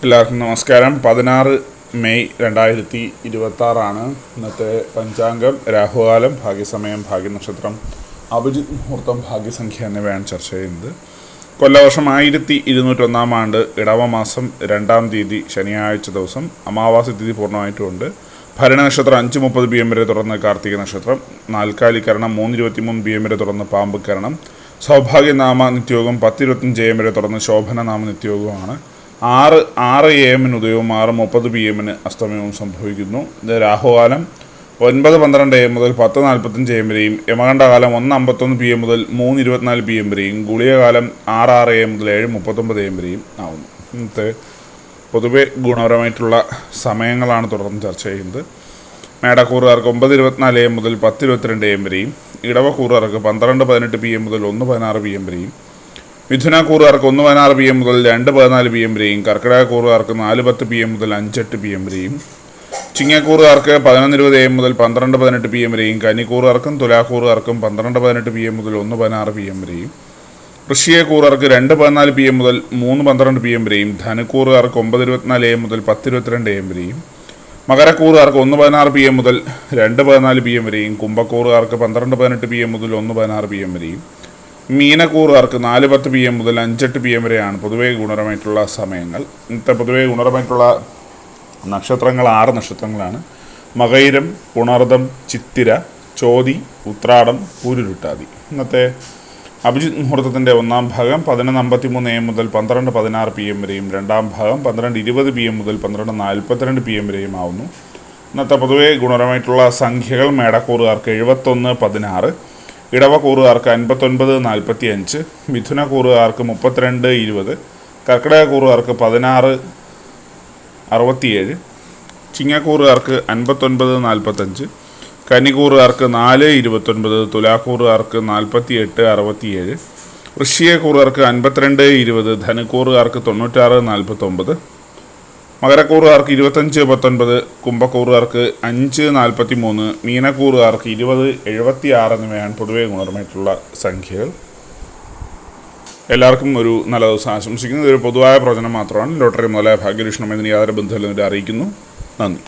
എല്ലാവർക്കും നമസ്കാരം. 16 മെയ് 2026 ഇന്നത്തെ പഞ്ചാംഗം. രാഹുകാലം, ഭാഗ്യസമയം, ഭാഗ്യനക്ഷത്രം, അഭിജിത് മുഹൂർത്തം, ഭാഗ്യസംഖ്യ എന്നിവയാണ് ചർച്ച ചെയ്യുന്നത്. കൊല്ലവർഷം 1201 ആണ്ട് ഇടവമാസം 2-ാം തീയതി ശനിയാഴ്ച ദിവസം അമാവാസി തിഥി പൂർണ്ണമായിട്ടുമുണ്ട്. ഭരണനക്ഷത്രം 5:30 PM വരെ തുടർന്ന് കാർത്തിക നക്ഷത്രം, നാൽക്കാലിക്കരണം 3:23 PM വരെ തുടർന്ന് പാമ്പ് കരണം, സൗഭാഗ്യനാമ നിത്യയോഗം 10:25 AM വരെ തുടർന്ന് ശോഭനനാമ നിത്യയോഗമാണ്. 6 AM ഉദയവും 6:30 PM അസ്തമയവും സംഭവിക്കുന്നു. ഇത് രാഹുകാലം 9:12 AM മുതൽ 10:45 AM വരെയും, യമകണ്ഠകാലം 1:51 PM മുതൽ 3:24 PM വരെയും, ഗുളികകാലം 6 AM മുതൽ 7:39 AM വരെയും ആവുന്നു. ഇന്നത്തെ പൊതുവെ ഗുണപരമായിട്ടുള്ള സമയങ്ങളാണ് തുടർന്ന് ചർച്ച ചെയ്യുന്നത്. മേടക്കൂറുകാർക്ക് 9:24 AM മുതൽ 10:22 AM വരെയും, ഇടവക്കൂറുകാർക്ക് 12:18 PM മുതൽ 1:16 PM വരെയും, മിഥുനക്കൂറുകാർക്ക് 1:16 PM മുതൽ 2:14 PM വരെയും, കർക്കിടകക്കൂറുകാർക്ക് 4:10 PM മുതൽ 5:08 PM വരെയും, ചിങ്ങക്കൂറുകാർക്ക് 11:20 AM മുതൽ 12:18 PM വരെയും, കന്നിക്കൂറുകാർക്കും തുലാക്കൂറുകാർക്കും 12:18 PM മുതൽ 1:16 PM വരെയും, വൃശ്ചികക്കൂറുകാർക്ക് 2:14 PM മുതൽ 3:12 PM വരെയും, ധനുക്കൂറുകാർക്ക് 9:24 AM മുതൽ 10:22 AM വരെയും, മകരക്കൂറുകാർക്ക് 1:16 PM മുതൽ 2:14 PM വരെയും, കുംഭക്കൂറുകാർക്ക് 12:18 PM മുതൽ 1:16 PM വരെയും, മീനക്കൂറുകാർക്ക് 4:10 PM മുതൽ 5:08 PM വരെയാണ് പൊതുവേ ഗുണപരമായിട്ടുള്ള സമയങ്ങൾ. ഇന്നത്തെ പൊതുവേ ഗുണപരമായിട്ടുള്ള നക്ഷത്രങ്ങൾ 6 നക്ഷത്രങ്ങളാണ്. മകയിരം, പുണർദം, ചിത്തിര, ചോതി, ഉത്രാടം, പൂരുരുട്ടാതി. ഇന്നത്തെ അഭിജിത് മുഹൂർത്തത്തിൻ്റെ 1-ാം ഭാഗം 11:53 AM മുതൽ 12:16 PM വരെയും, 2-ാം ഭാഗം 12:20 PM മുതൽ 12:42 PM വരെയും ആവുന്നു. ഇന്നത്തെ പൊതുവേ ഗുണപരമായിട്ടുള്ള സംഖ്യകൾ: മേടക്കൂറുകാർക്ക് 71:16, ഇടവക്കൂറുകാർക്ക് 59:45, മിഥുനക്കൂറുകാർക്ക് 32:20, കർക്കിടകക്കൂറുകാർക്ക് 16:67, ചിങ്ങക്കൂറുകാർക്ക് 59:45, കന്നിക്കൂറുകാർക്ക് 4:29, തുലാക്കൂറുകാർക്ക് 48:67, വൃശ്ചികക്കൂറുകാർക്ക് 52:20, ധനുക്കൂറുകാർക്ക് 96:49, മകരക്കൂറുകാർക്ക് 25:19, കുംഭക്കൂറുകാർക്ക് 5:43, മീനക്കൂറുകാർക്ക് 20:76 എന്നിവയാണ് പൊതുവെ ഗുണപരമായിട്ടുള്ള സംഖ്യകൾ. എല്ലാവർക്കും ഒരു നല്ല ദിവസം ആശംസിക്കുന്നു. ഇതൊരു പൊതുവായ പ്രവചനം മാത്രമാണ്. ലോട്ടറി മുതലായ ഭാഗ്യലക്ഷണം ഇതിന് യാതൊരു ബന്ധമില്ലെന്ന് അറിയിക്കുന്നു. നന്ദി.